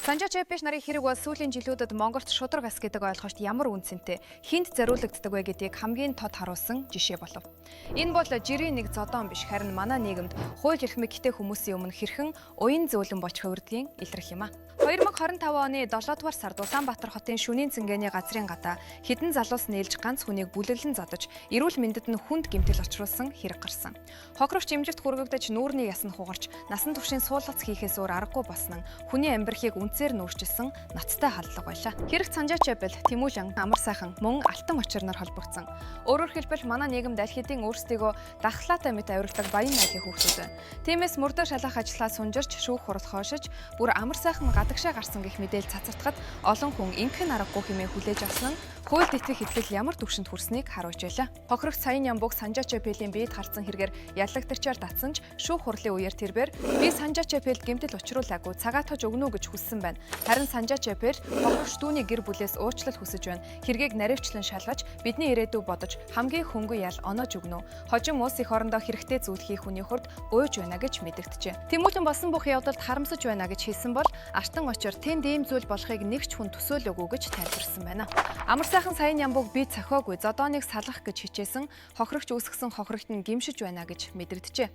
Санжаа Чапеш нарын хэрэг бол сүүлийн жилүүдэд Монголд шудраг ас гэдэг ойлгомжт ямар үнцэнтэй, хинт зориулагддаг вэ гэдгийг хамгийн тод харуулсан жишээ болов. Энэ бол жирийн нэг зодон биш, харин манай нийгэмд хууль эрх мэгтэй хүмүүсийн өмнө хэрхэн уян зөөлөн болж хувирдгийн илрэх юм а. 2025 оны 7 дугаар сард Улаанбаатар хотын шөнийн цэнгэний газрын гадаа хэдэн залуус нээлж ганц хүнийг бүлэглэн задаж, эрүүл мэндэд нь хүнд гэмтэл учруулсан хэрэг гарсан. Хохирогч эмнэлэгт хүргэгдэж нүүрний ясн хугарч, насан туршийн суулгац хийхээс өөр аргагүй болсон нь хүний амьдрахыг үнцээр нүүрчилсэн ноцтой халдлага байлаа. Хэрэг Санжаа Чапел, Тэмүүлэн, Амар сайхан мөн алтан очир нар холбогдсон. Өөрөөр хэлбэл манай нийгэмд аль хэдийн өөрсдийгөө дахлаатай мэт авирдаг баян айлын хүүхдүүд. Тиймээс мөрдөө шалгах ажлаа сунжирч, шүүх хурал хойшиж, бүр амар сайхан гадагшаа гарсан гэх мэдээл цацартахад олон хүн ингэхэн аргагүй хэмээн хүлээж авсан нь хуульд итгэх итгэл ямар түвшинд хүрснийг харуулж байлаа. Хохирогч Саян Ямбуг Санжаа Чапелийн биед харсан хэрэгээр яллагдарчаар татсан ч шүүх хурлын үеэр тэрбээр би Санжаа Чапелд гэмтэл учруулаагүй, цагаатгаж өгнө гэж хүссэн байна. Харин Санжаа Чапел хохирогч дүүний гэр бүлээс уучлал хүсэж байна. Хэргийг наривчлан шалгаж бидний ирээдүй бодож хамгийн хөнгөн ял оноож өгнө. Хожим уус их орондоо хэрэгтэй зүйл хийх хүний хүрд ууж байна гэж мэдэгдэжээ. Тэмүүлэн болсон бүх явдалд харамсаж байна гэж хэлсэн бол артан очир тэнд ийм зүйл болохыг нэгч хүн төсөөлөөгүй гэж тайлбарсан байна. Амар сайхан Саян Ямбуг би цохиогүй зодооныг салгах гэж хичээсэн хохирогч үүсгэсэн хохирогт нь гимшиж байна гэж мэдэгдэжээ.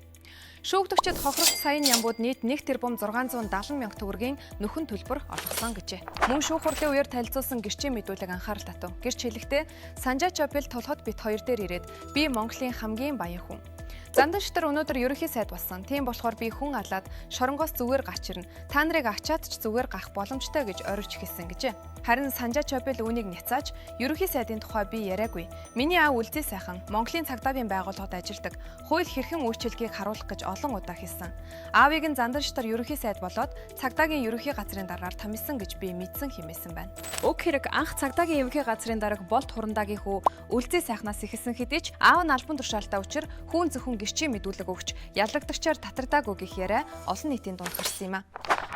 Шүүгдэгчид хохирогч Саян Ямбууд нийт 1 тэрбум 670 мянга төгрөгийн нөхөн төлбөр олгосон гэжээ. Мөн шүүх хурлын үеэр танилцуулсан гэрчийн мэдүүлэг анхаарал татав. Гэрч хэлэхдээ Санжаа Чапел толгойд бит хоёр дээр ирээд би Монголын хамгийн баян хүн. Зандан шитэр өнөөдөр ерөнхий сайд болсон. Тийм болохоор би хүн алаад шоронгоос зүгээр гачирна. Та нарыг ачаад ч зүгээр гах боломжтой гэж орж хэлсэн гэжээ. Харин Санжаа Чапел үүнийг няцааж ерөнхий сайдын тухай би яриагүй. Миний аав үлдээ сайхан Монголын цагдаагийн байгууллагад ажилладаг. Хууль хэрхэн үйлчлэгийг харуулах гэж олон удаа хэлсэн. Аавыг нь зандан шитэр ерөнхий сайд болоод цагдаагийн ерөнхий газрын дараагаар томилсон гэж би мэдсэн хэмээсэн байна. Уг хэрэг анх цагдаагийн ерөнхий газрын дарга Болт Хурандагийн хүү үлдээ сайхнаас эхэлсэн хэдий ч аав нь албан тушаалтаа учир хүүн зөвхөн гэрчийн мэдүүлэг өгч ялагдагчаар татардаагүй гэх яриа олон нийтийн дунд гарсан юм а.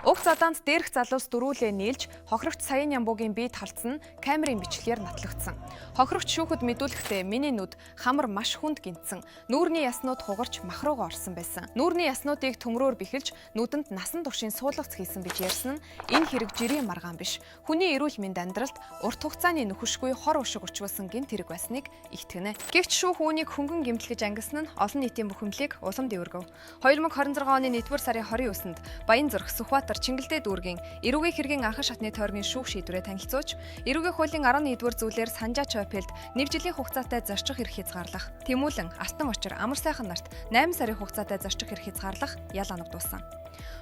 Уг зодоонд дээрх залуус дөрүүлээ нийлж хохирогч Саян Ямбугийн биед халдсан камерын бичлэгээр нотлогдсон. Хохирогч шүүхэд мэдүүлэхдээ миний нүд хамар маш хүнд гинтсэн. Нүүрний яснууд хугарч мах руугаа орсон байсан. Нүүрний яснуудыг төмрөөр бэхэлж нүдэнд насан туршийн суулгац хийсэн гэж ярьсан нь энэ хэрэг жирийн маргаан биш. Хүний эрүүл мэнд амьдралд урт хугацааны нөхөшгүй хор ушиг учруулсан гэмт хэрэг байсныг игтгэнэ. Гэвч шүүх үүнийг хөнгөн гэмтэлгэж ангилсан нь олон нийтийн бухимдлыг улам дэвэргэв. 2026 оны 1-р сарын 29-нд Баян зүрх Сүхбаатар Чингэлдээ дүүргийн эрүүгийн хэргийн анхан шатны тойргийн шүүх шийдвэрээ танилцуулж, эрүүгийн хуулийн 11-р зүйлээр Санжаа Чапелд 1 жилийн хугацаатай зорчих эрх хязгаарлах, Тэмүүлэн, Алтан очир, Амар сайхан нарт 8 сарын хугацаатай зорчих эрх хязгаарлах ял оногдуулсан.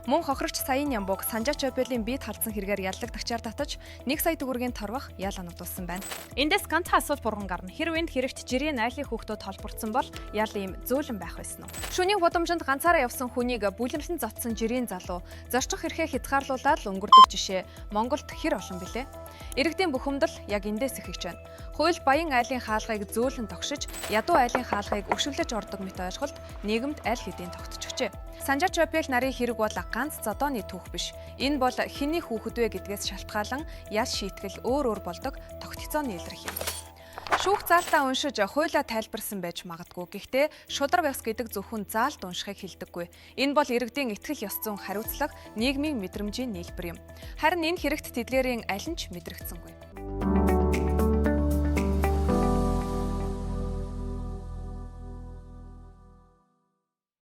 Мөн хохирогч Саян Ямбуг Санжаа Чапелийн биед халдсан хэрэгээр яллагдагчаар татаж 1 сая төгрөгийн торгох ял оногдуулсан байна. Эндээс ганцхан асуулт бурган гарна. Хэрв энд хэрэгт жирийн айлын хүүхдүүд холбогдсон бол ял ийм зөөлөн байх байсан уу? Шөнийн гудамжинд ганцаараа явсан хүнийг бүлэмлэн зодсон жирийн залуу зорчих эрхээ хязгаарлуулаад өнгөрдөг жишээ Монголд хэр олон билээ? Иргэдийн бухимдал яг эндээс эхэлж байна. Хууль баян айлын хаалгыг зөөлөн тогшиж, ядуу айлын хаалгыг өшөглөж ордог мэт ойлголт нийгэмд аль хэдийн тогтчихжээ. Санжаа Чапел нарын хэрэг бол ганц зодооны түүх биш. Энэ бол хэний хүүхэд вэ гэдгээс шалтгаалan яс шийтгэл өөр болдог тогтцооны илэрх юм. Шүүх заалтаа уншиж хуулиа тайлбарсан байж магадгүй. Гэхдээ шудраг яс гэдэг зөвхөн заалт уншихыг хэлдэггүй. Энэ бол иргэдийн итгэл ёс зүйн хариуцлага, нийгмийн мэдрэмжийн нийлбэр юм. Харин энэ хэрэгт тэдгээрийн аль нь ч мэдрэгдсэнгүй.